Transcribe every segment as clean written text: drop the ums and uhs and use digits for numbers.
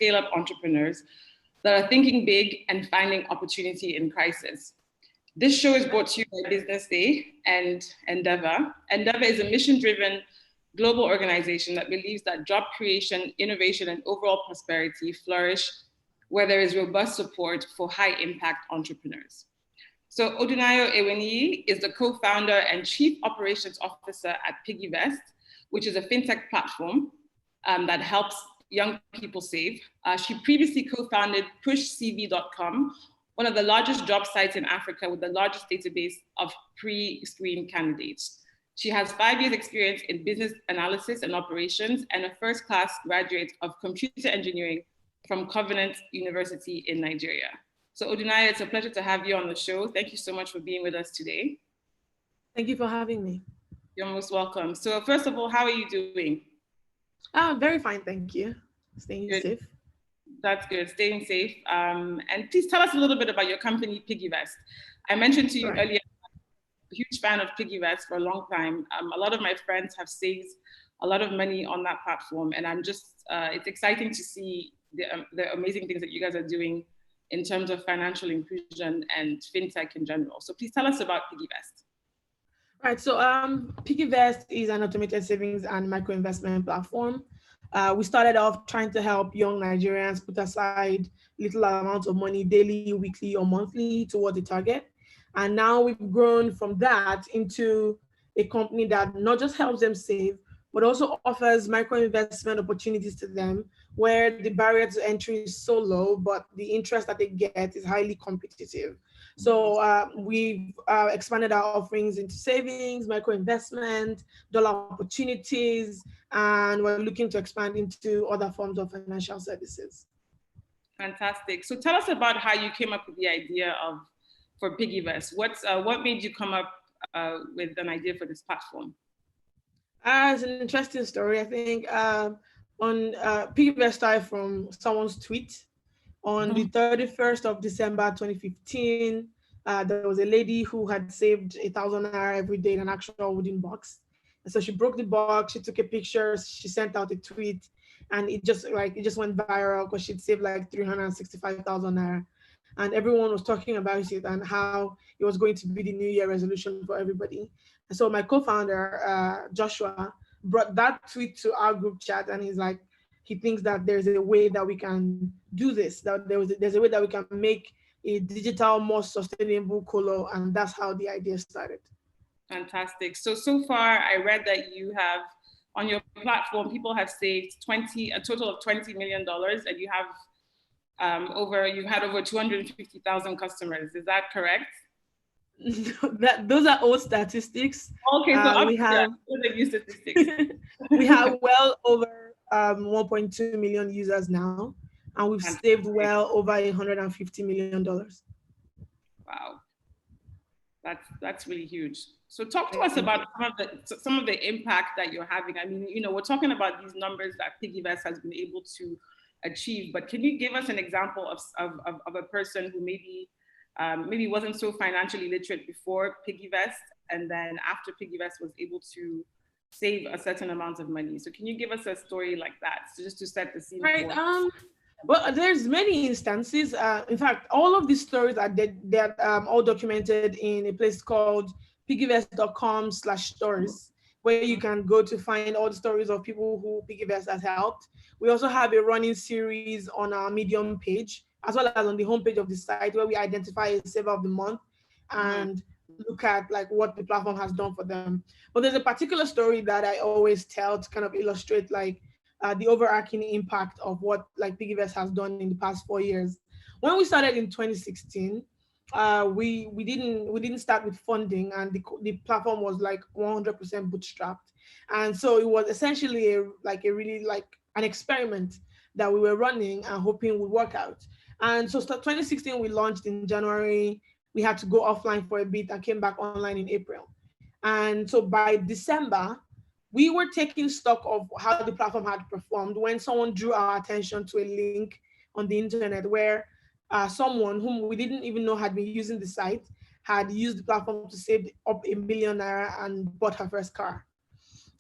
scale-up entrepreneurs that are thinking big and finding opportunity in crisis. This show is brought to you by Business Day and Endeavor. Endeavor is a mission-driven global organization that believes that job creation, innovation, and overall prosperity flourish where there is robust support for high-impact entrepreneurs. So Odunayo Eweniyi is the co-founder and chief operations officer at Piggyvest, which is a Fintech platform that helps young people save. She previously co-founded pushcv.com, one of the largest job sites in Africa with the largest database of pre-screened candidates. She has 5 years experience in business analysis and operations and a first-class graduate of computer engineering from Covenant University in Nigeria. So Odunayo, it's a pleasure to have you on the show. Thank you so much for being with us today. Thank you for having me. You're most welcome. So first of all, how are you doing? Very fine, thank you. Staying safe. That's good, staying safe. And please tell us a little bit about your company, Piggyvest. I mentioned to you earlier, I'm a huge fan of Piggyvest for a long time. A lot of my friends have saved a lot of money on that platform. And I'm just, it's exciting to see the amazing things that you guys are doing in terms of financial inclusion and fintech in general. So please tell us about Piggyvest. Right, so Piggyvest is an automated savings and micro investment platform. We started off trying to help young Nigerians put aside little amounts of money daily, weekly, or monthly toward the target. And now we've grown from that into a company that not just helps them save, but also offers micro investment opportunities to them where the barrier to entry is so low, but the interest that they get is highly competitive. So we've expanded our offerings into savings, micro investment, dollar opportunities, and we're looking to expand into other forms of financial services. Fantastic. So tell us about how you came up with the idea for Piggyvest. What made you come up with an idea for this platform? It's an interesting story. I think Piggyvest started from someone's tweet. On the 31st of December 2015, there was a lady who had saved 1,000 naira every day in an actual wooden box. And so she broke the box, she took a picture, she sent out a tweet, and it just went viral because she'd saved like 365,000 naira. And everyone was talking about it and how it was going to be the New Year resolution for everybody. And so my co-founder, Joshua, brought that tweet to our group chat, and he's like, he thinks that there's a way that we can do this, that there's a way that we can make a digital, more sustainable colo, and that's how the idea started. Fantastic. So far, I read that you have, on your platform, people have saved a total of $20 million, and you have you had over 250,000 customers. Is that correct? Those are old statistics. Okay, so we have new statistics. We have well over 1.2 million users now, and we've saved well over $150 million. Wow, that's really huge. So talk to us about some of the impact that you're having. I mean, we're talking about these numbers that Piggyvest has been able to achieve, but can you give us an example of a person who maybe wasn't so financially literate before Piggyvest, and then after Piggyvest was able to save a certain amount of money? So can you give us a story like that, so just to set the scene? Right. Well, there's many instances. In fact, all of these stories they're all documented in a place called piggyvest.com/stories, where you can go to find all the stories of people who Piggyvest has helped. We also have a running series on our Medium page, as well as on the homepage of the site, where we identify a saver of the month and look at like what the platform has done for them. But there's a particular story that I always tell to kind of illustrate like the overarching impact of what like Piggyvest has done in the past 4 years. When we started in 2016, we didn't start with funding, and the platform was like 100% bootstrapped, and so it was essentially an experiment that we were running and hoping would work out. And so 2016 we launched in January. We had to go offline for a bit and came back online in April. And so by December, we were taking stock of how the platform had performed when someone drew our attention to a link on the internet where someone whom we didn't even know had been using the site had used the platform to save up 1 million naira and bought her first car.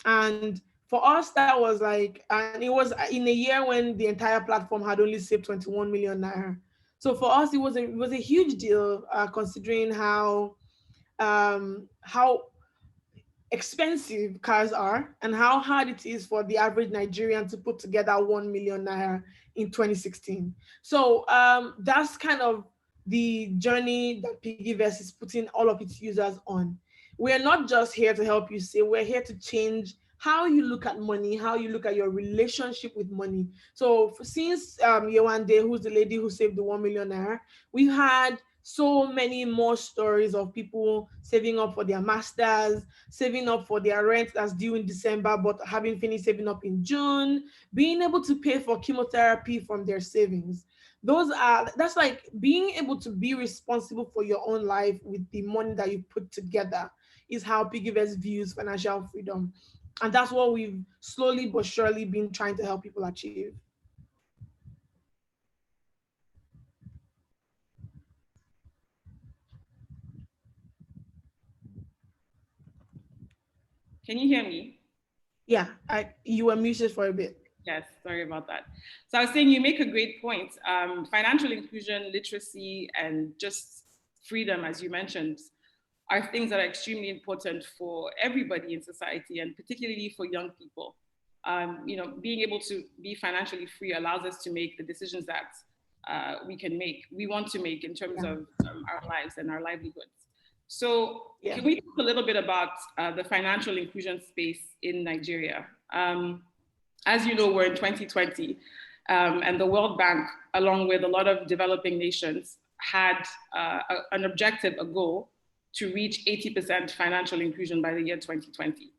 And for us, that was like, and it was in a year when the entire platform had only saved 21 million naira. So for us, it was a huge deal, considering how expensive cars are and how hard it is for the average Nigerian to put together 1 million naira in 2016. So that's kind of the journey that Piggyvest is putting all of its users on. We're not just here to help you save, we're here to change how you look at money, how you look at your relationship with money. So since Yewande, who's the lady who saved the 1 million naira, we've had so many more stories of people saving up for their masters, saving up for their rent that's due in December, but having finished saving up in June, being able to pay for chemotherapy from their savings. That's like being able to be responsible for your own life with the money that you put together is how Piggyvest views financial freedom. And that's what we've slowly but surely been trying to help people achieve. Can you hear me? Yeah, you were muted for a bit. Yes, sorry about that. So I was saying you make a great point. Financial inclusion, literacy, and just freedom, as you mentioned, are things that are extremely important for everybody in society, and particularly for young people. Being able to be financially free allows us to make the decisions that we want to make in terms of our lives and our livelihoods. So can we talk a little bit about the financial inclusion space in Nigeria? As you know, we're in 2020, and the World Bank, along with a lot of developing nations, had an objective, a goal, to reach 80% financial inclusion by the year 2020.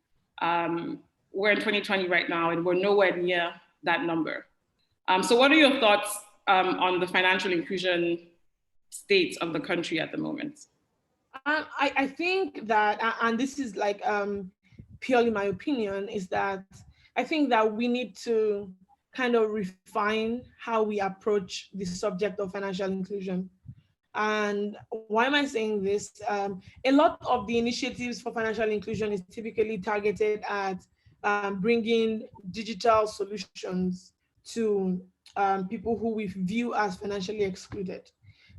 We're in 2020 right now, and we're nowhere near that number. So what are your thoughts on the financial inclusion state of the country at the moment? I think that, and this is like purely my opinion, is that I think that we need to kind of refine how we approach the subject of financial inclusion. And why am I saying this? A lot of the initiatives for financial inclusion is typically targeted at bringing digital solutions to people who we view as financially excluded.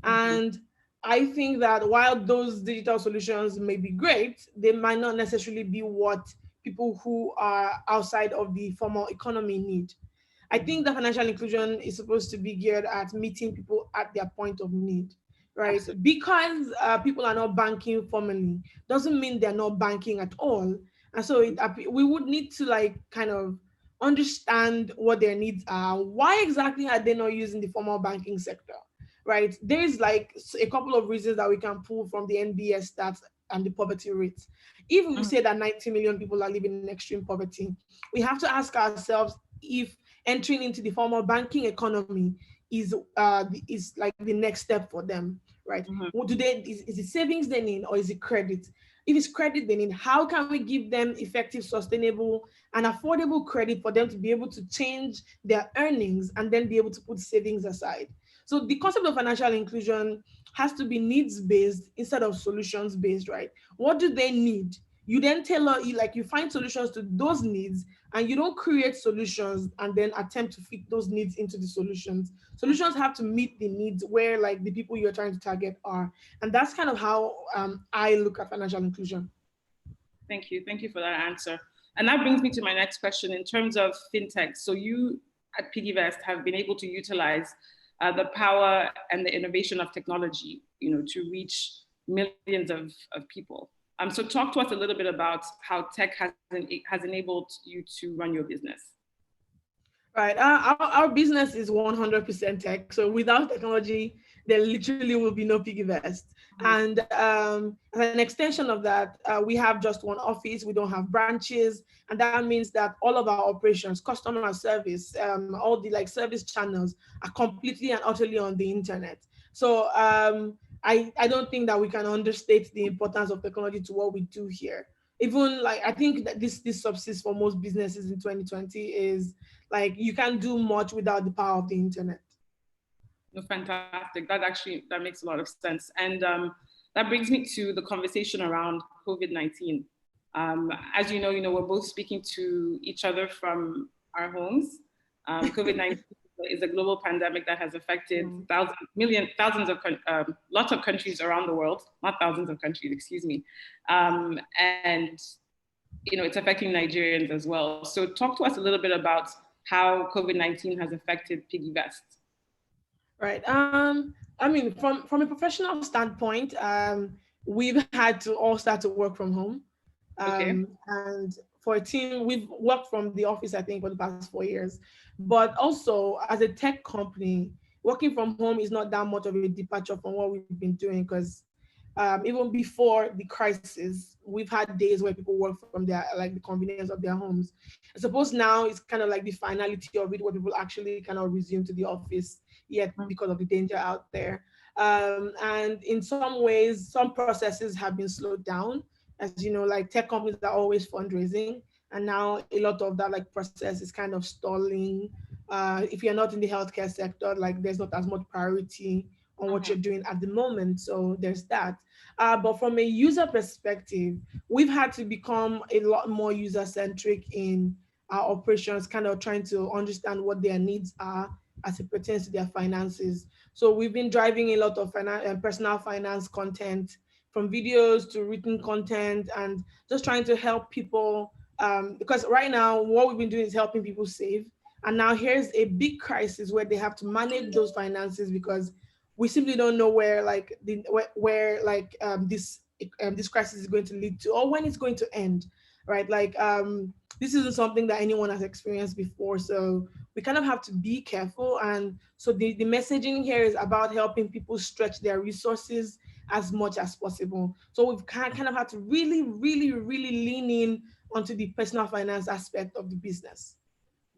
And I think that while those digital solutions may be great, they might not necessarily be what people who are outside of the formal economy need. I think that financial inclusion is supposed to be geared at meeting people at their point of need, right? Absolutely. Because people are not banking formally doesn't mean they're not banking at all. And so we would need to like kind of understand what their needs are. Why exactly are they not using the formal banking sector? Right, there's like a couple of reasons that we can pull from the NBS stats and the poverty rates. If we say that 90 million people are living in extreme poverty, we have to ask ourselves if entering into the formal banking economy is like the next step for them, right? What do they is it savings they need, or is it credit? If it's credit they need, how can we give them effective, sustainable, and affordable credit for them to be able to change their earnings and then be able to put savings aside? So the concept of financial inclusion has to be needs-based instead of solutions-based, right? What do they need? You then tailor, you find solutions to those needs, and you don't create solutions and then attempt to fit those needs into the solutions. Solutions have to meet the needs where like the people you're trying to target are. And that's kind of how I look at financial inclusion. Thank you for that answer. And that brings me to my next question in terms of fintech. So you at Piggyvest have been able to utilize the power and the innovation of technology, to reach millions of people. So talk to us a little bit about how tech has enabled you to run your business. Right, our business is 100% tech. So without technology, there literally will be no Piggyvest. And as an extension of that, we have just one office. We don't have branches, and that means that all of our operations, customer service, all the like service channels are completely and utterly on the internet. So I don't think that we can understate the importance of technology to what we do here. Even like I think that this subsists for most businesses in 2020 is like you can't do much without the power of the internet. No, fantastic. That makes a lot of sense. And that brings me to the conversation around COVID-19. As you know, we're both speaking to each other from our homes. COVID-19 is a global pandemic that has affected lots of countries around the world, not thousands of countries, excuse me. And it's affecting Nigerians as well. So talk to us a little bit about how COVID-19 has affected Piggyvest. Right. I mean, from a professional standpoint, we've had to all start to work from home. And for a team, we've worked from the office, I think, for the past 4 years. But also, as a tech company, working from home is not that much of a departure from what we've been doing, because even before the crisis, we've had days where people work from their, like, the convenience of their homes. I suppose now it's kind of like the finality of it, where people actually cannot resume to the office yet because of the danger out there. And in some ways, some processes have been slowed down. As you know, like, tech companies are always fundraising, and now a lot of that, like, process is kind of stalling. If you're not in the healthcare sector, like, there's not as much priority on what you're doing at the moment. So there's that. But from a user perspective, we've had to become a lot more user-centric in our operations, kind of trying to understand what their needs are as it pertains to their finances. So we've been driving a lot of personal finance content, from videos to written content, and just trying to help people, because right now what we've been doing is helping people save. And now here's a big crisis where they have to manage those finances, because we simply don't know where, like, this crisis is going to lead to, or when it's going to end, right? Like, this isn't something that anyone has experienced before, so we kind of have to be careful. And so the messaging here is about helping people stretch their resources as much as possible. So we've kind of had to really, really, really lean in onto the personal finance aspect of the business.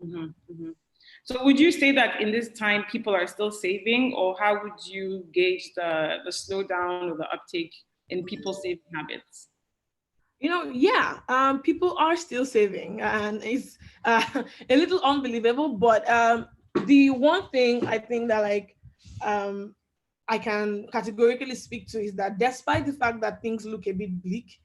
Mm-hmm, mm-hmm. So would you say that in this time people are still saving, or how would you gauge the slowdown or the uptake in people's saving habits? People are still saving, and it's a little unbelievable. But the one thing I think that, like, I can categorically speak to is that despite the fact that things look a bit bleak,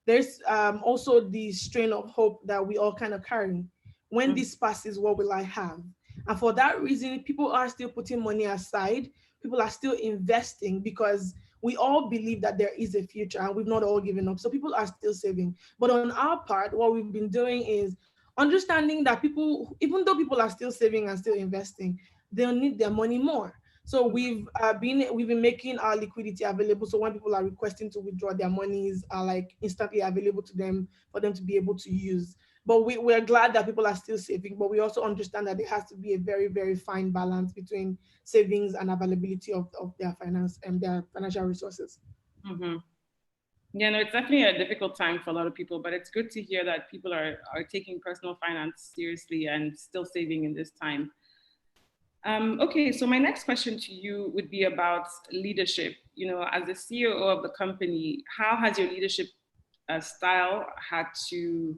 there's also the strain of hope that we all kind of carry. When this passes, what will I have? And for that reason, people are still putting money aside. People are still investing, because we all believe that there is a future and we've not all given up. So people are still saving. But on our part, what we've been doing is understanding that people, even though people are still saving and still investing, they'll need their money more. So we've been making our liquidity available. So when people are requesting to withdraw, their monies are, like, instantly available to them for them to be able to use. But we're glad that people are still saving, but we also understand that there has to be a very, very fine balance between savings and availability of their finance and their financial resources. Mm-hmm. Yeah, no, it's definitely a difficult time for a lot of people, but it's good to hear that people are taking personal finance seriously and still saving in this time. Okay, so my next question to you would be about leadership. As the COO of the company, how has your leadership style had to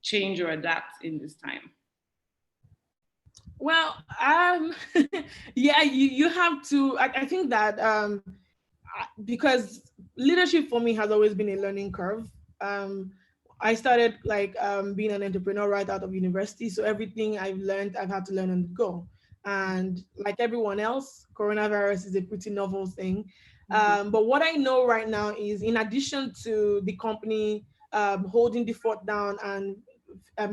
change or adapt in this time? Well, yeah, you have to. I think that because leadership for me has always been a learning curve. I started, like, being an entrepreneur right out of university, so everything I've learned, I've had to learn on the go. And like everyone else, coronavirus is a pretty novel thing. But what I know right now is, in addition to the company holding the fort down and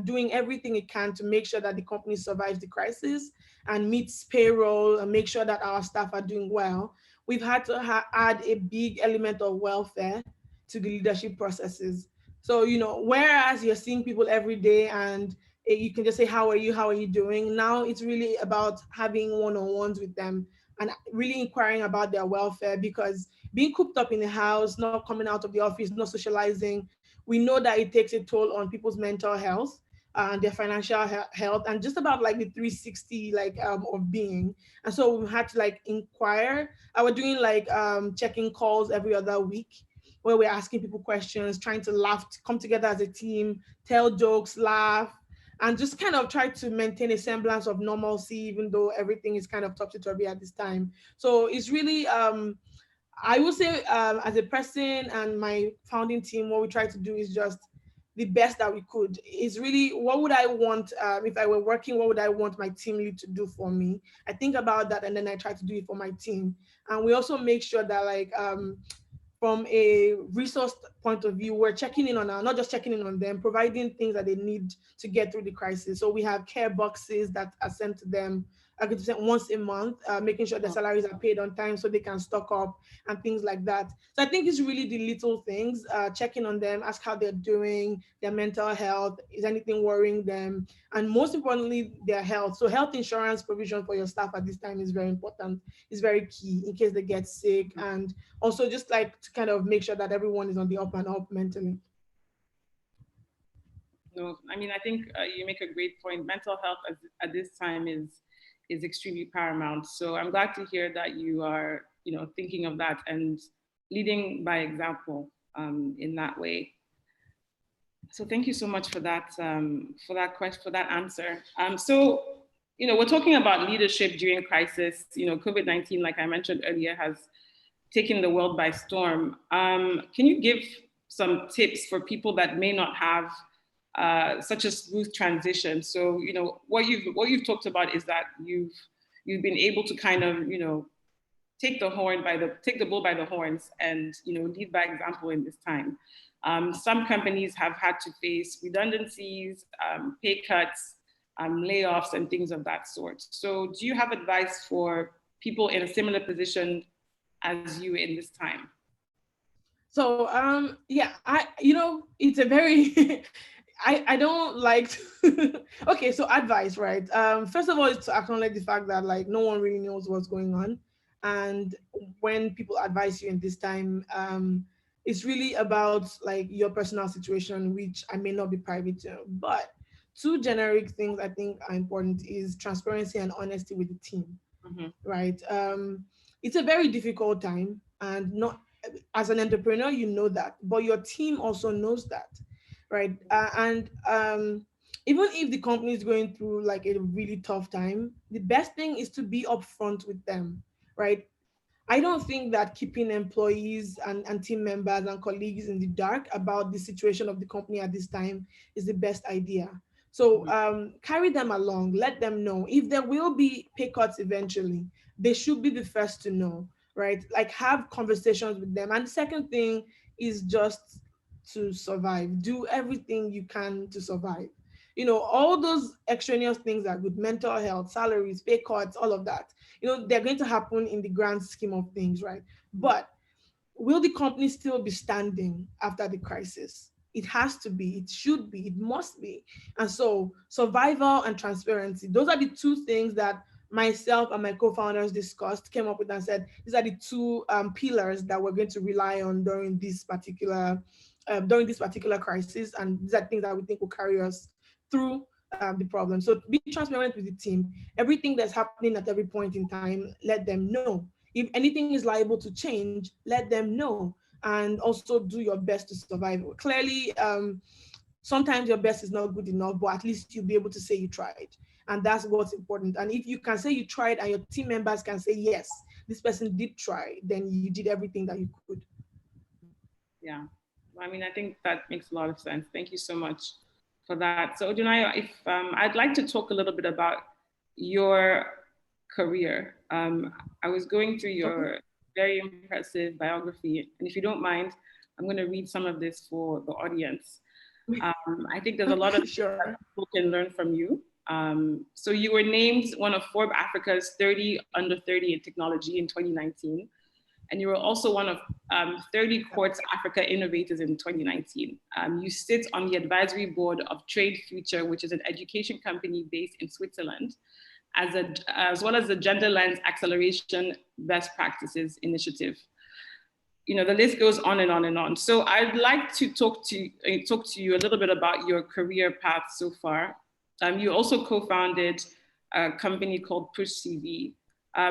doing everything it can to make sure that the company survives the crisis and meets payroll and make sure that our staff are doing well, we've had to add a big element of welfare to the leadership processes. So, whereas you're seeing people every day and you can just say, how are you doing? Now it's really about having one-on-ones with them and really inquiring about their welfare, because being cooped up in the house, not coming out of the office, not socializing, we know that it takes a toll on people's mental health and their financial health, and just about, like, the 360, like, of being. And so we had to, like, inquire. We're doing, like, check-in calls every other week, where we're asking people questions, trying to laugh, come together as a team, tell jokes, laugh, and just kind of try to maintain a semblance of normalcy, even though everything is kind of topsy-turvy at this time. So it's really, I would say, as a person and my founding team, what we try to do is just the best that we could. Is really, what would I want, if I were working, what would I want my team lead to do for me? I think about that, and then I try to do it for my team. And we also make sure that, like, from a resource point of view, we're checking in on not just checking in on them, providing things that they need to get through the crisis. So we have care boxes that are sent to them, I could say once a month, making sure the salaries are paid on time so they can stock up and things like that. So I think it's really the little things, checking on them, ask how they're doing, their mental health, is anything worrying them, and most importantly, their health. So health insurance provision for your staff at this time is very important, is very key in case they get sick, and also just like to kind of make sure that everyone is on the up and up mentally. No, I mean, I think you make a great point. Mental health at this time is extremely paramount. So I'm glad to hear that you are, thinking of that and leading by example in that way. So thank you so much for that answer. So we're talking about leadership during crisis. COVID-19, like I mentioned earlier, has taken the world by storm. Can you give some tips for people that may not have such a smooth transition? So, what you've talked about is that you've been able to kind of, take the bull by the horns and, lead by example in this time. Some companies have had to face redundancies, pay cuts, layoffs, and things of that sort. So do you have advice for people in a similar position as you in this time? So yeah, it's a very I don't like to okay, so advice, right? First of all, is to acknowledge the fact that, like, no one really knows what's going on. And when people advise you in this time, it's really about, like, your personal situation, which I may not be privy to. But two generic things I think are important is transparency and honesty with the team. Right? It's a very difficult time, and not as an entrepreneur, you know that, but your team also knows that, right? And even if the company is going through, like, a really tough time, the best thing is to be upfront with them, right? I don't think that keeping employees and team members and colleagues in the dark about the situation of the company at this time is the best idea. So carry them along, let them know. If there will be pay cuts eventually, they should be the first to know, right? Like, have conversations with them. And the second thing is just to survive. Do everything you can to survive. All those extraneous things are good: mental health, salaries, pay cuts, all of that. They're going to happen in the grand scheme of things, right? But will the company still be standing after the crisis? It has to be, it should be, it must be. And so survival and transparency, those are the two things that myself and my co-founders discussed, came up with, and said these are the two pillars that we're going to rely on during this particular crisis, and these are things that we think will carry us through the problem. So be transparent with the team. Everything that's happening at every point in time, let them know. If anything is liable to change, let them know, and also do your best to survive. Clearly, sometimes your best is not good enough, but at least you'll be able to say you tried. And that's what's important. And if you can say you tried and your team members can say, yes, this person did try, then you did everything that you could. Yeah. I mean, I think that makes a lot of sense. Thank you so much for that. So Odunayo, if I'd like to talk a little bit about your career. I was going through your very impressive biography, and if you don't mind, I'm going to read some of this for the audience. I think there's a lot of sure. that people can learn from you. So you were named one of Forbes Africa's 30 under 30 in technology in 2019. And you were also one of 30 Quartz Africa Innovators in 2019. You sit on the advisory board of TrainFuture, which is an education company based in Switzerland, as well as the Gender Lens Acceleration Best Practices Initiative. The list goes on and on and on. So I'd like to talk to you a little bit about your career path so far. You also co-founded a company called Push CV.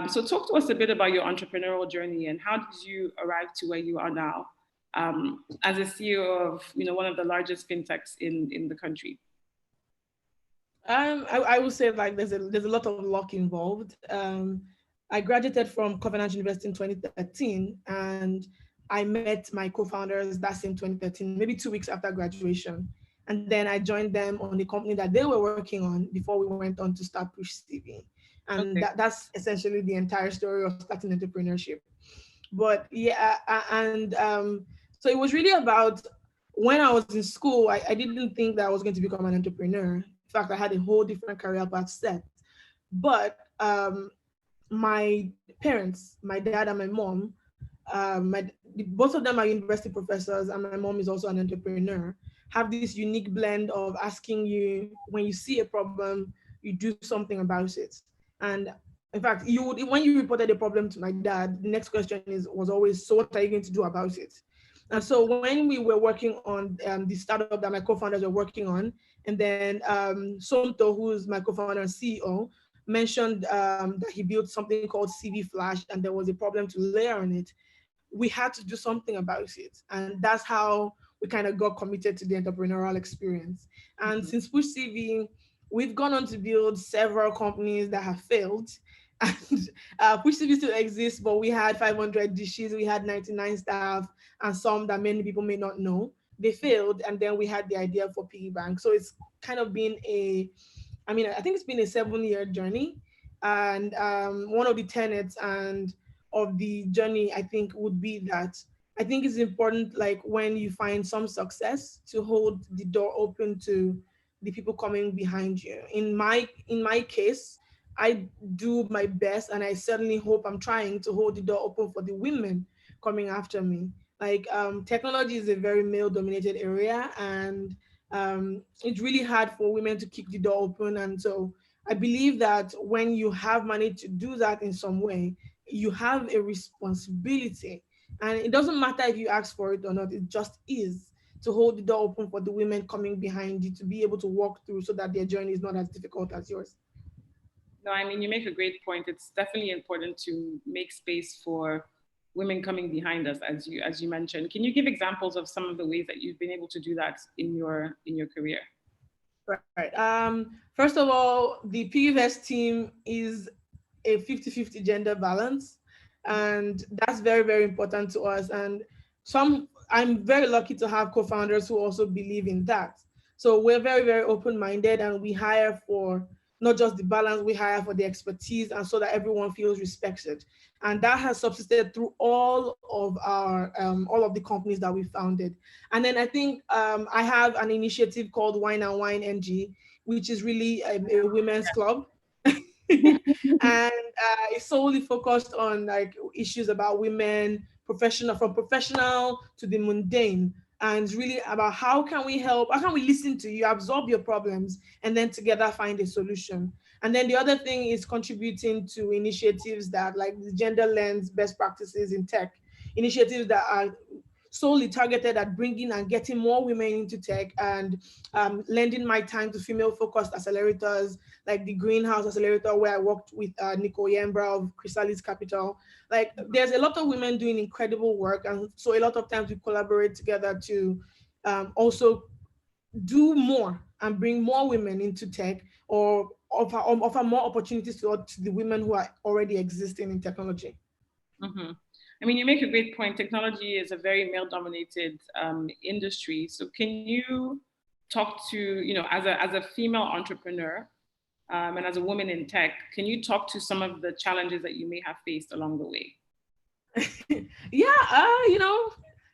So talk to us a bit about your entrepreneurial journey and how did you arrive to where you are now as a CEO of one of the largest fintechs in the country. I would say, like, there's a lot of luck involved. I graduated from Covenant University in 2013, and I met my co-founders that same 2013, maybe 2 weeks after graduation. And then I joined them on the company that they were working on before we went on to start Push CV. And Okay. that's essentially the entire story of starting entrepreneurship. But yeah, so it was really about when I was in school, I didn't think that I was going to become an entrepreneur. In fact, I had a whole different career path set. But my parents, my dad and my mom, both of them are university professors, and my mom is also an entrepreneur, have this unique blend of asking you when you see a problem, you do something about it. And in fact, you would, when you reported a problem to my dad, the next question was always, so what are you going to do about it? And so when we were working on the startup that my co-founders were working on, and then Somto, who's my co-founder and CEO, mentioned that he built something called CV Flash, and there was a problem to layer on it. We had to do something about it, and that's how we kind of got committed to the entrepreneurial experience. And Mhm. since Push CV, we've gone on to build several companies that have failed. And Push CV still exists, but we had 500 dishes, we had 99 staff, and some that many people may not know. They failed, and then we had the idea for Piggy Bank. So it's kind of been I think it's been a 7-year journey. And one of the tenets and of the journey, I think, would be that I think it's important, like when you find some success, to hold the door open to the people coming behind you. In my case, I do my best, and I certainly hope I'm trying to hold the door open for the women coming after me. Like technology is a very male dominated area, and it's really hard for women to kick the door open. And so I believe that when you have money to do that in some way, you have a responsibility. And it doesn't matter if you ask for it or not, it just is, to hold the door open for the women coming behind you to be able to walk through so that their journey is not as difficult as yours. No, I mean, you make a great point. It's definitely important to make space for women coming behind us, as you mentioned. Can you give examples of some of the ways that you've been able to do that in your career? Right. First of all, the Piggyvest team is a 50-50 gender balance. And that's very, very important to us. And I'm very lucky to have co-founders who also believe in that. So we're very, very open-minded, and we hire for not just the balance, we hire for the expertise, and so that everyone feels respected. And that has subsisted through all of the companies that we founded. And then I think I have an initiative called Wine and Wine NG, which is really a women's club. And it's solely focused on like issues about women, professional, from professional to the mundane. And it's really about how can we help, how can we listen to you, absorb your problems, and then together find a solution. And then the other thing is contributing to initiatives that, like the gender lens best practices in tech, initiatives that are solely targeted at bringing and getting more women into tech, and lending my time to female focused accelerators like the Greenhouse Accelerator, where I worked with Nicole Yembra of Chrysalis Capital. Like there's a lot of women doing incredible work. And so a lot of times we collaborate together to also do more and bring more women into tech, or offer more opportunities to the women who are already existing in technology. Mm-hmm. I mean, you make a great point. Technology is a very male-dominated industry. So, can you talk to, as a female entrepreneur and as a woman in tech, can you talk to some of the challenges that you may have faced along the way? Yeah,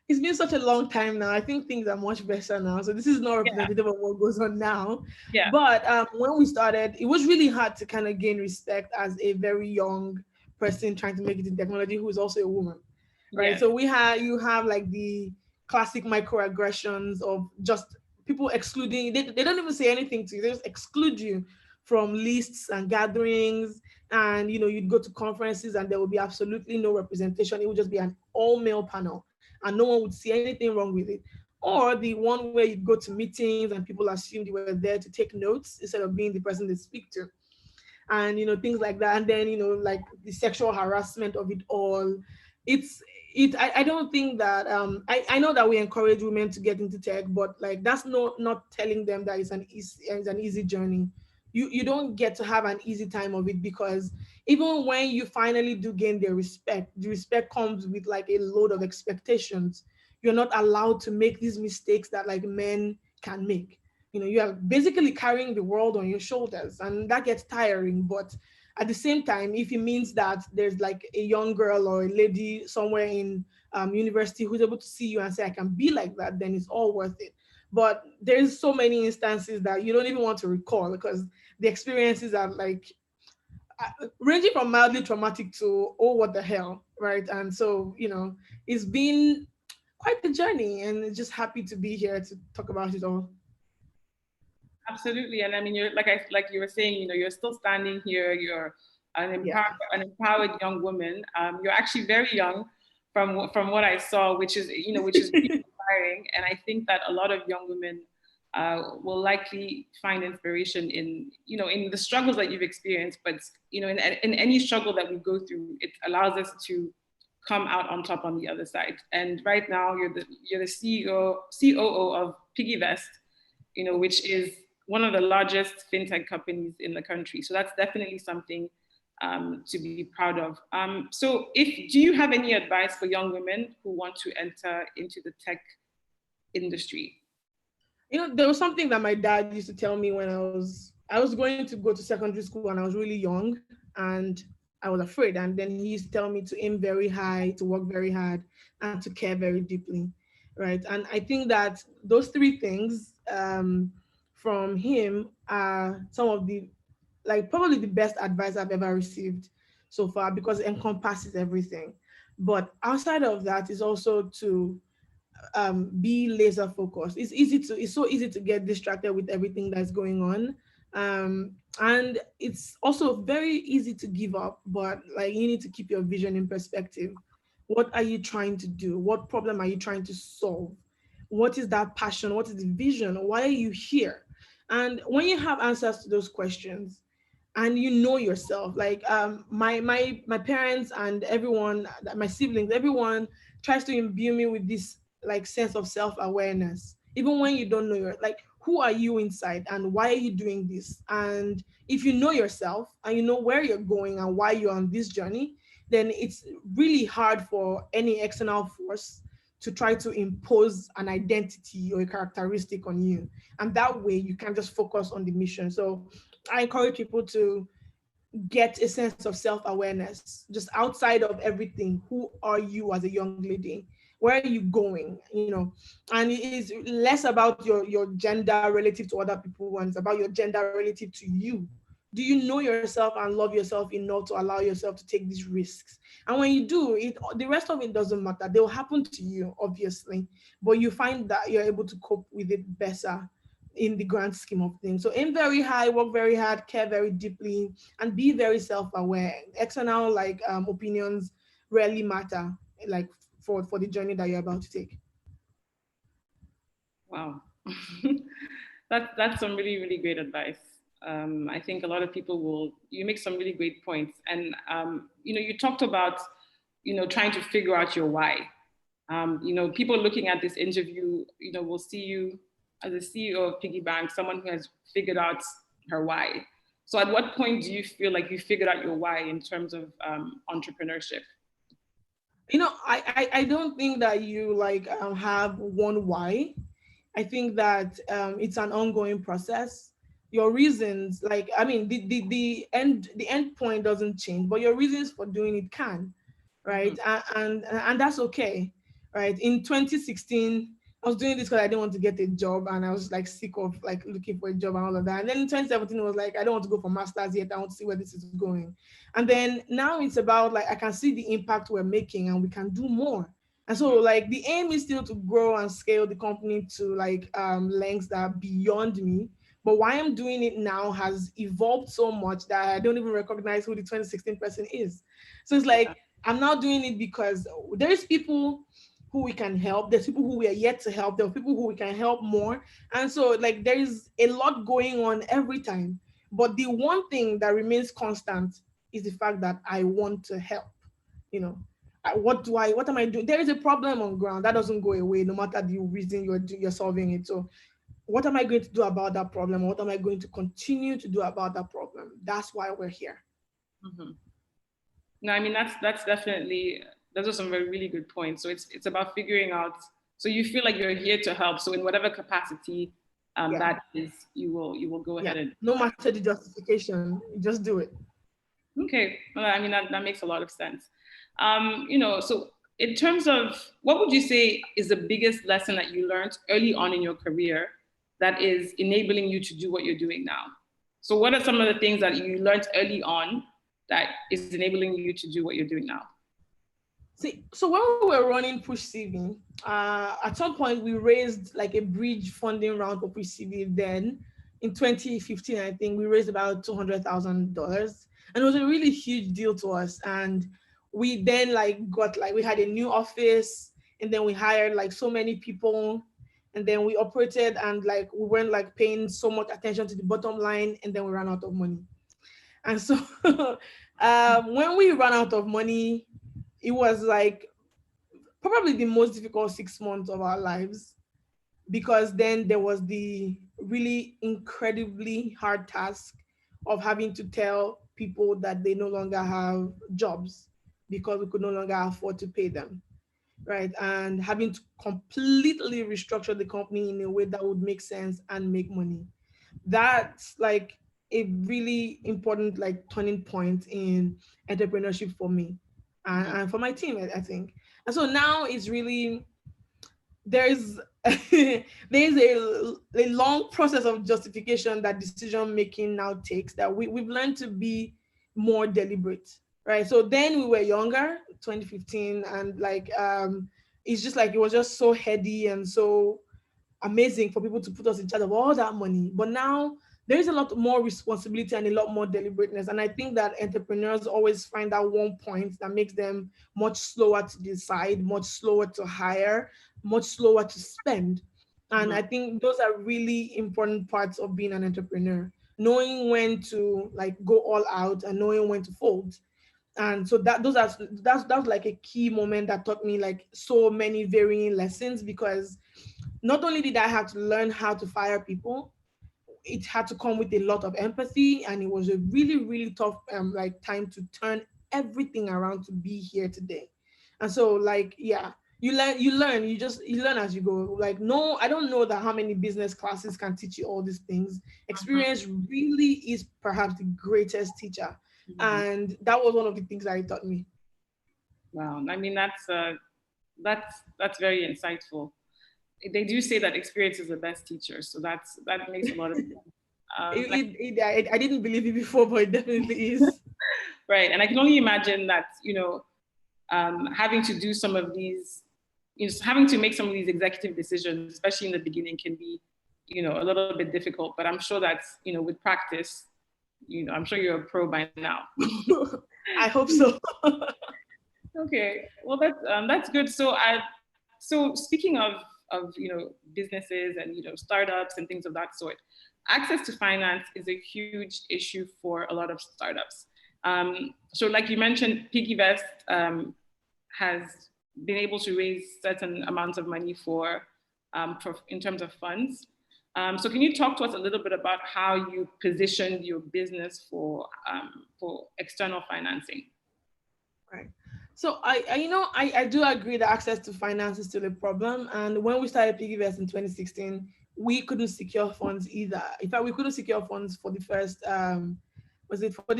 it's been such a long time now. I think things are much better now. So this is not Yeah, representative of what goes on now. yeah, But when we started, it was really hard to kind of gain respect as a very young person trying to make it in technology who is also a woman, right? yes. So you have like the classic microaggressions of just people excluding. They don't even say anything to you. They just exclude you from lists and gatherings. And you'd go to conferences and there would be absolutely no representation. It would just be an all male panel, and no one would see anything wrong with it. Or the one where you'd go to meetings and people assumed you were there to take notes instead of being the person they speak to, and things like that. And then like the sexual harassment of it all. I don't think that I know that we encourage women to get into tech, but like that's not telling them that it's an easy journey. You don't get to have an easy time of it, because even when you finally do gain the respect comes with like a load of expectations. You're not allowed to make these mistakes that like men can make. you are basically carrying the world on your shoulders, and that gets tiring. But at the same time, if it means that there's like a young girl or a lady somewhere in university who's able to see you and say, I can be like that, then it's all worth it. But there's so many instances that you don't even want to recall, because the experiences are like ranging from mildly traumatic to, oh, what the hell, right? And so, it's been quite the journey, and just happy to be here to talk about it all. Absolutely. And I mean, you're like you were saying, you're still standing here. You're an empowered young woman. You're actually very young from what I saw, which is really inspiring. And I think that a lot of young women will likely find inspiration in the struggles that you've experienced. But in any struggle that we go through, it allows us to come out on top on the other side. And right now, you're the COO of Piggyvest, which is one of the largest fintech companies in the country. So that's definitely something to be proud of. So do you have any advice for young women who want to enter into the tech industry? There was something that my dad used to tell me when I was going to go to secondary school, and I was really young, and I was afraid. And then he used to tell me to aim very high, to work very hard, and to care very deeply, right? And I think that those three things from him are some of the, like, probably the best advice I've ever received so far, because it encompasses everything. But outside of that is also to be laser focused. It's so easy to get distracted with everything that's going on. And it's also very easy to give up, but like, you need to keep your vision in perspective. What are you trying to do? What problem are you trying to solve? What is that passion? What is the vision? Why are you here? And when you have answers to those questions, and you know yourself, like my parents and everyone, my siblings, everyone tries to imbue me with this like sense of self-awareness, even when you don't know like, who are you inside and why are you doing this? And if you know yourself and you know where you're going and why you're on this journey, then it's really hard for any external force to try to impose an identity or a characteristic on you. And that way you can just focus on the mission. So I encourage people to get a sense of self-awareness, just outside of everything. Who are you as a young lady? Where are you going? And it is less about your gender relative to other people, and it's about your gender relative to you. Do you know yourself and love yourself enough to allow yourself to take these risks? And when you do it, the rest of it doesn't matter. They will happen to you, obviously, but you find that you're able to cope with it better in the grand scheme of things. So aim very high, work very hard, care very deeply, and be very self-aware. External opinions rarely matter, like for the journey that you're about to take. Wow. That's some really, really great advice. I think a lot of people you make some really great points. And, you talked about, trying to figure out your why. People looking at this interview, will see you as a CEO of Piggy Bank, someone who has figured out her why. So at what point do you feel like you figured out your why in terms of entrepreneurship? I don't think that you have one why. I think that it's an ongoing process. Your reasons, the end point doesn't change, but your reasons for doing it can, right? Mm-hmm. And that's okay, right? In 2016, I was doing this because I didn't want to get a job, and I was like sick of like looking for a job and all of that. And then in 2017, it was like, I don't want to go for masters yet. I want to see where this is going. And then now it's about like, I can see the impact we're making and we can do more. And so like the aim is still to grow and scale the company to lengths that are beyond me. But why I'm doing it now has evolved so much that I don't even recognize who the 2016 person is. So it's like, I'm now doing it because there's people who we can help. There's people who we are yet to help. There are people who we can help more. And so like, there is a lot going on every time. But the one thing that remains constant is the fact that I want to help. What am I doing? There is a problem on ground that doesn't go away no matter the reason you're solving it. So what am I going to do about that problem? What am I going to continue to do about that problem? That's why we're here. Mm-hmm. No, I mean, that's definitely, those are some really good points. So it's about figuring out, so you feel like you're here to help. So in whatever capacity Yeah. that is, you will go ahead and no matter the justification, just do it. Okay, well, I mean, that makes a lot of sense. So in terms of, what would you say is the biggest lesson that you learned early on in your career that is enabling you to do what you're doing now? So what are some of the things that you learned early on that is enabling you to do what you're doing now? See, so when we were running Push CV, at some point we raised like a bridge funding round for Push CV. Then in 2015, I think we raised about $200,000, and it was a really huge deal to us. And we then we had a new office, and then we hired like so many people, and then we operated, and like we weren't like paying so much attention to the bottom line, and then we ran out of money. And so when we ran out of money, it was like probably the most difficult 6 months of our lives, because then there was the really incredibly hard task of having to tell people that they no longer have jobs because we could no longer afford to pay them, right? And having to completely restructure the company in a way that would make sense and make money. That's like a really important like turning point in entrepreneurship for me and for my team, I think. And so now it's really, there's there's a long process of justification that decision making now takes, that we've learned to be more deliberate, right? So then we were younger, 2015, and it's just like, it was just so heady and so amazing for people to put us in charge of all that money. But now there is a lot more responsibility and a lot more deliberateness. And I think that entrepreneurs always find that one point that makes them much slower to decide, much slower to hire, much slower to spend. And I think those are really important parts of being an entrepreneur, knowing when to like go all out and knowing when to fold. And so that was like a key moment that taught me like so many varying lessons, because not only did I have to learn how to fire people, it had to come with a lot of empathy, and it was a really, really tough time to turn everything around to be here today. And so you learn as you go. Like, no, I don't know that how many business classes can teach you all these things. Experience really is perhaps the greatest teacher. And that was one of the things that it taught me. Wow, I mean, that's very insightful. They do say that experience is the best teacher, so that makes a lot of sense. I didn't believe it before, but it definitely is. Right, and I can only imagine that, having to do some of these, having to make some of these executive decisions, especially in the beginning, can be, a little bit difficult. But I'm sure that, with practice, I'm sure you're a pro by now. I hope so. Okay, well, that's good. So speaking of businesses and startups and things of that sort, access to finance is a huge issue for a lot of startups. So like you mentioned, Piggyvest has been able to raise certain amounts of money for in terms of funds. So can you talk to us a little bit about how you positioned your business for external financing? Right. So I do agree that access to finance is still a problem. And when we started Piggyvest in 2016, we couldn't secure funds either. In fact, we couldn't secure funds for the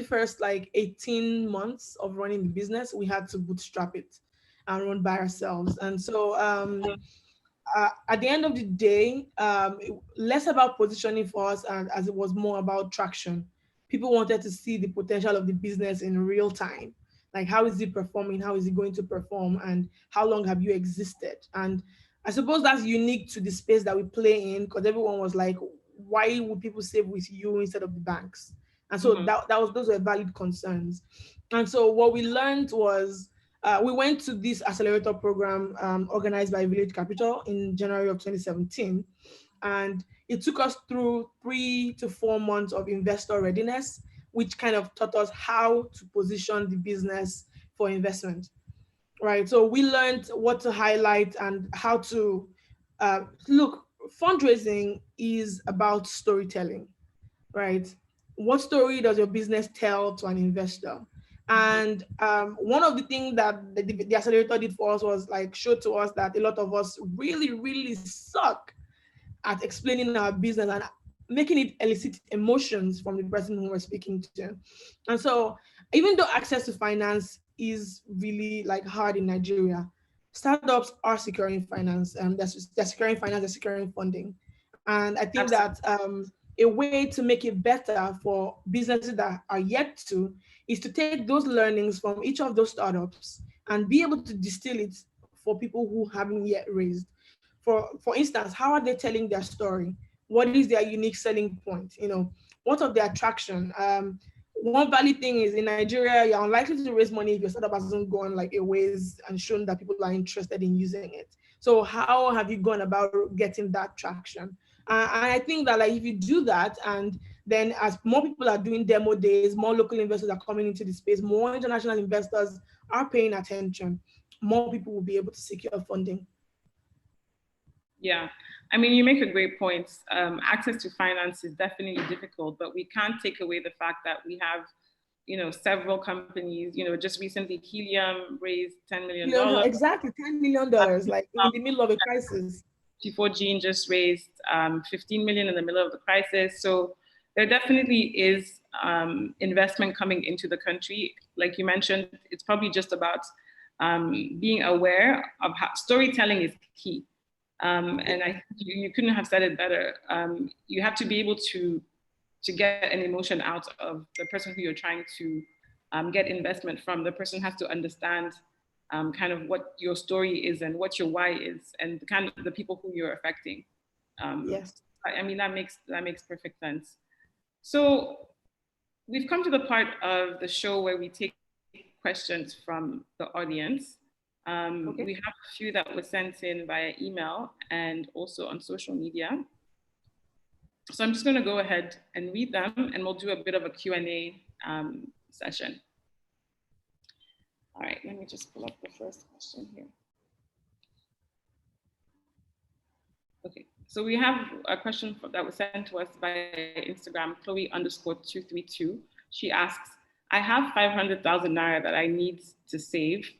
first like 18 months of running the business. We had to bootstrap it and run by ourselves. And so at the end of the day, less about positioning for us, and as it was more about traction. People wanted to see the potential of the business in real time. Like, how is it performing? How is it going to perform? And how long have you existed? And I suppose that's unique to the space that we play in, because everyone was like, why would people save with you instead of the banks? And so those were valid concerns. And so what we learned was, we went to this accelerator program organized by Village Capital in January of 2017. And it took us through 3 to 4 months of investor readiness, which kind of taught us how to position the business for investment, right? So we learned what to highlight and how to look. Fundraising is about storytelling, right? What story does your business tell to an investor? And one of the things that the accelerator did for us was like show to us that a lot of us really, really suck at explaining our business and making it elicit emotions from the person who we're speaking to. And so even though access to finance is really like hard in Nigeria, startups are securing finance, and they're securing finance, they're securing funding. And I think Absolutely. that a way to make it better for businesses that are yet to is to take those learnings from each of those startups and be able to distill it for people who haven't yet raised. For instance, how are they telling their story? What is their unique selling point? You know, what of their attraction? One valid thing is in Nigeria, you're unlikely to raise money if your startup hasn't gone like a ways and shown that people are interested in using it. So how have you gone about getting that traction? And I think that like if you do that, and then as more people are doing demo days, more local investors are coming into the space, more international investors are paying attention, more people will be able to secure funding. Yeah, I mean, you make a great point. Access to finance is definitely difficult, but we can't take away the fact that we have, several companies. Just recently, Helium raised $10 million. Exactly, $10 million, like in the middle of a crisis. T4 Gene just raised 15 million in the middle of the crisis. So there definitely is investment coming into the country. Like you mentioned, it's probably just about being aware of how storytelling is key. And I think you couldn't have said it better. You have to be able to get an emotion out of the person who you're trying to get investment from. The person has to understand kind of what your story is and what your why is, and the kind of the people who you're affecting. Yes. I mean, that makes perfect sense. So we've come to the part of the show where we take questions from the audience. Okay. We have a few that were sent in via email and also on social media. So I'm just going to go ahead and read them, and we'll do a bit of a Q&A session. All right, let me just pull up the first question here. Okay, so we have a question that was sent to us by Instagram, Chloe_232. She asks, I have 500,000 Naira that I need to save,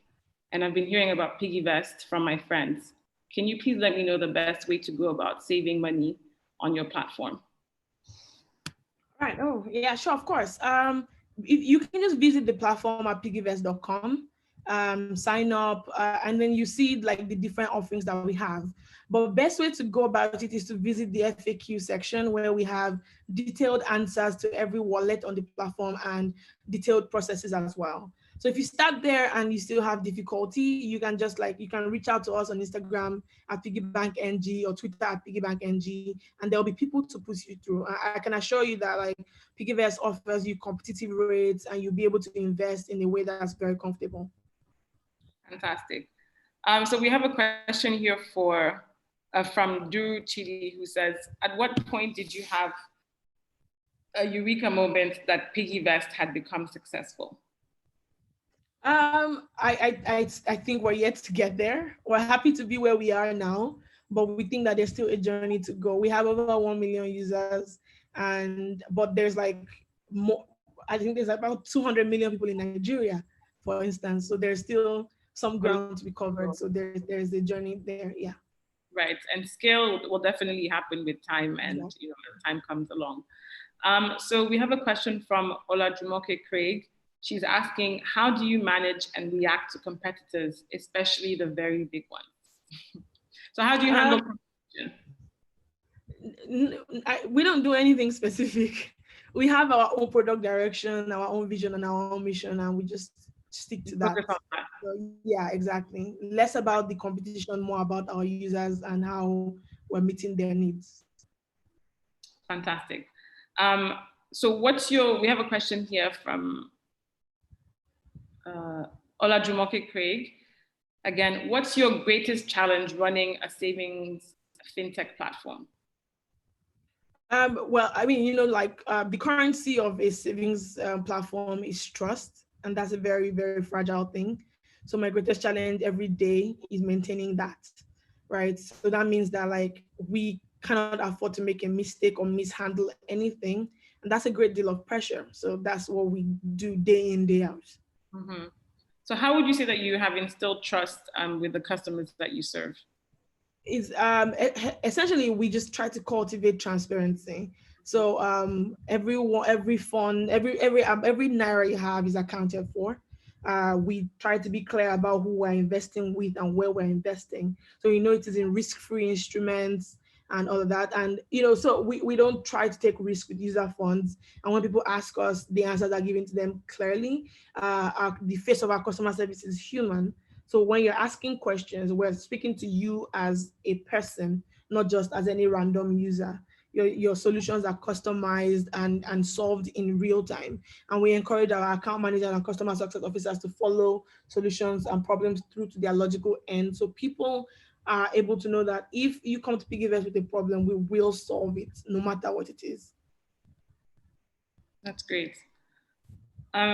and I've been hearing about Piggyvest from my friends. Can you please let me know the best way to go about saving money on your platform? Right. Oh, yeah, sure, of course. You can just visit the platform at piggyvest.com, sign up, and then you see like the different offerings that we have. But best way to go about it is to visit the FAQ section, where we have detailed answers to every wallet on the platform and detailed processes as well. So if you start there and you still have difficulty, you can just you can reach out to us on Instagram at piggybankng or Twitter at piggybankng, and there'll be people to push you through. I can assure you that like Piggyvest offers you competitive rates, and you'll be able to invest in a way that's very comfortable. Fantastic. So we have a question here from Drew Chidi, who says, at what point did you have a eureka moment that Piggyvest had become successful? I think we're yet to get there. We're happy to be where we are now, but we think that there's still a journey to go. We have over 1 million users, but there's like more. I think there's about 200 million people in Nigeria, for instance. So there's still some ground to be covered. So there's a journey there. Yeah. Right, and scale will definitely happen with time, and as time comes along. So we have a question from Olajumoke Craig. She's asking, how do you manage and react to competitors, especially the very big ones? So how do you handle competition? We don't do anything specific. We have our own product direction, our own vision, and our own mission, and we just stick to that. So, yeah, exactly. Less about the competition, more about our users and how we're meeting their needs. Fantastic. So we have a question here from Olajumoke Craig. Again, what's your greatest challenge running a savings fintech platform? Well, I mean, the currency of a savings platform is trust, and that's a very, very fragile thing. So my greatest challenge every day is maintaining that, right? So that means that we cannot afford to make a mistake or mishandle anything, and that's a great deal of pressure. So that's what we do day in, day out. Mm-hmm. So how would you say that you have instilled trust with the customers that you serve? is essentially we just try to cultivate transparency. So every fund, every naira you have is accounted for. We try to be clear about who we're investing with and where we're investing. So it is in risk-free instruments and all of that. And so we don't try to take risk with user funds. And when people ask us, the answers are given to them clearly. The face of our customer service is human. So when you're asking questions, we're speaking to you as a person, not just as any random user. Your solutions are customized and solved in real time. And we encourage our account managers and customer success officers to follow solutions and problems through to their logical end. So people are able to know that if you come to Piggyvest with a problem, we will solve it, no matter what it is. That's great.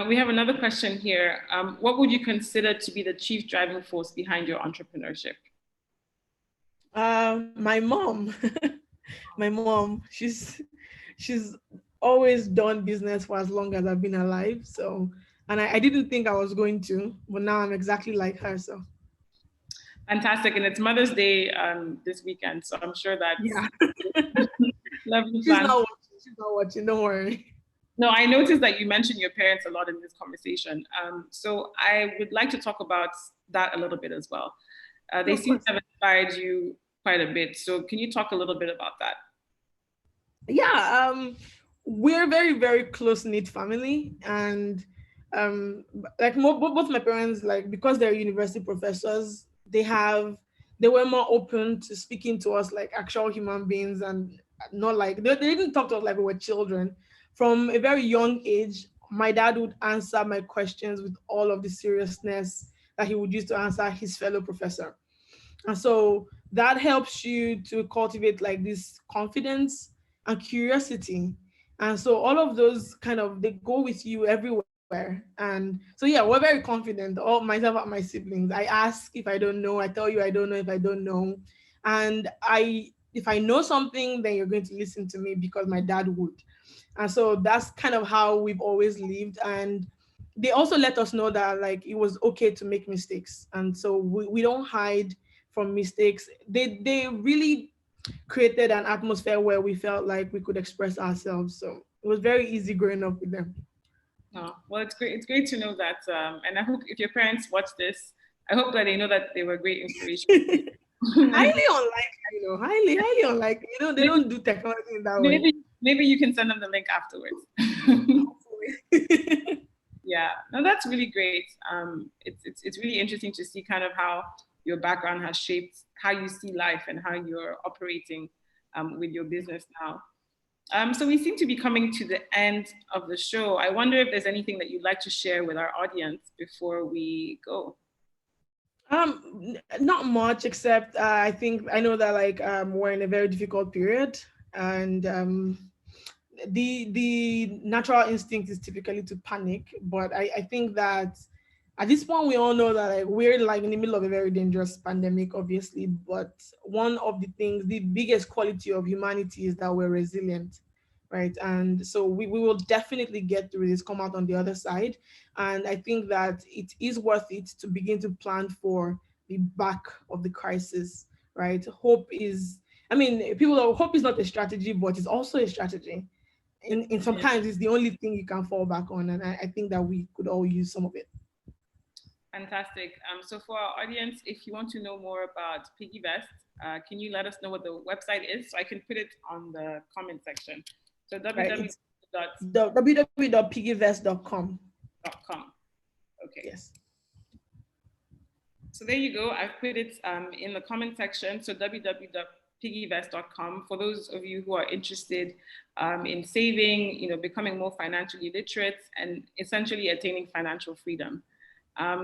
We have another question here. What would you consider to be the chief driving force behind your entrepreneurship? My mom. My mom, she's always done business for as long as I've been alive. So, and I didn't think I was going to, but now I'm exactly like her. So fantastic. And it's Mother's Day this weekend, so I'm sure that lovely. She's not watching, don't worry. No, I noticed that you mentioned your parents a lot in this conversation. So I would like to talk about that a little bit as well. They seem to have inspired you quite a bit. So can you talk a little bit about that? Yeah, we're a very, very close-knit family. And like both my parents, like because they're university professors, they were more open to speaking to us like actual human beings, and not like, they didn't talk to us like we were children. From a very young age, my dad would answer my questions with all of the seriousness that he would use to answer his fellow professor. And so that helps you to cultivate like this confidence and curiosity. And so all of those they go with you everywhere. And so, yeah, we're very confident, all myself and my siblings. I ask if I don't know, I tell you I don't know if I don't know. And if I know something, then you're going to listen to me because my dad would. And so that's kind of how we've always lived. And they also let us know that like it was okay to make mistakes. And so we don't hide from mistakes. They really created an atmosphere where we felt like we could express ourselves. So it was very easy growing up with them. Oh, well, it's great. It's great to know that. And I hope if your parents watch this, I hope that they know that they were great inspiration. Highly unlikely, highly unlikely. They don't do technology in that way. Maybe you can send them the link afterwards. Yeah, no, that's really great. It's really interesting to see kind of how your background has shaped how you see life and how you're operating with your business now. So we seem to be coming to the end of the show. I wonder if there's anything that you'd like to share with our audience before we go. Not much, except I know that like we're in a very difficult period, and the natural instinct is typically to panic. But I think that at this point we all know that like we're like in the middle of a very dangerous pandemic, obviously. But one of the biggest quality of humanity is that we're resilient. Right. And so we will definitely get through this, come out on the other side. And I think that it is worth it to begin to plan for the back of the crisis. Right. Hope is not a strategy, but it's also a strategy. And sometimes it's the only thing you can fall back on. And I think that we could all use some of it. Fantastic. So for our audience, if you want to know more about Piggyvest, can you let us know what the website is so I can put it on the comment section? So www.piggyvest.com. Okay. Yes. So there you go. I've put it in the comment section. So www.piggyvest.com for those of you who are interested in saving, becoming more financially literate and essentially attaining financial freedom.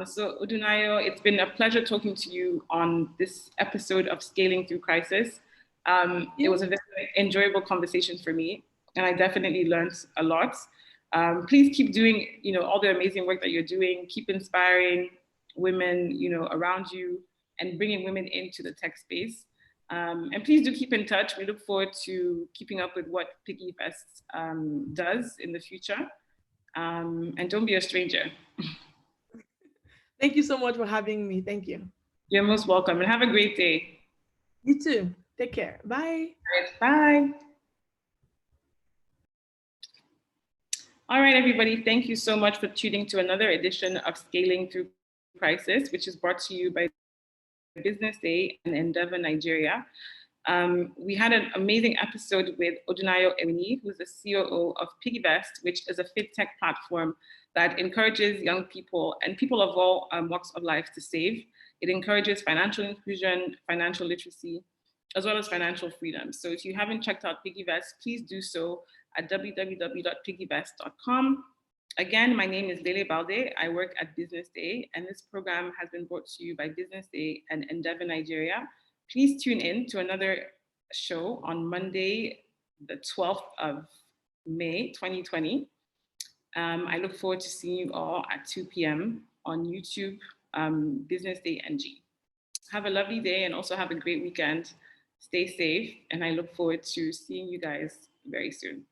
So Odunayo, it's been a pleasure talking to you on this episode of Scaling Through Crisis. It was a very enjoyable conversation for me, and I definitely learned a lot. Please keep doing, all the amazing work that you're doing. Keep inspiring women, around you and bringing women into the tech space. And please do keep in touch. We look forward to keeping up with what Piggyvest does in the future. And don't be a stranger. Thank you so much for having me. Thank you. You're most welcome, and have a great day. You too. Take care. Bye. Bye. All right, everybody. Thank you so much for tuning to another edition of Scaling Through Crisis, which is brought to you by BusinessDay and Endeavor Nigeria. We had an amazing episode with Odunayo Eweniyi, who's the COO of Piggyvest, which is a Fintech platform that encourages young people and people of all walks of life to save. It encourages financial inclusion, financial literacy, as well as financial freedom. So if you haven't checked out Piggyvest, please do so at www.piggyvest.com. Again, my name is Lehlé Balde. I work at BusinessDay, and this program has been brought to you by BusinessDay and Endeavor Nigeria. Please tune in to another show on Monday, the 12th of May, 2020. I look forward to seeing you all at 2 p.m. on YouTube, BusinessDay NG. Have a lovely day and also have a great weekend. Stay safe, and I look forward to seeing you guys very soon.